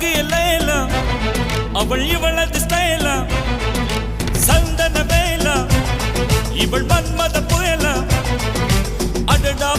அழகு எல்லாம் அவள் இவளது ஸ்டைலா சந்தன வேலா இவள் மன்மத புயலா அடடா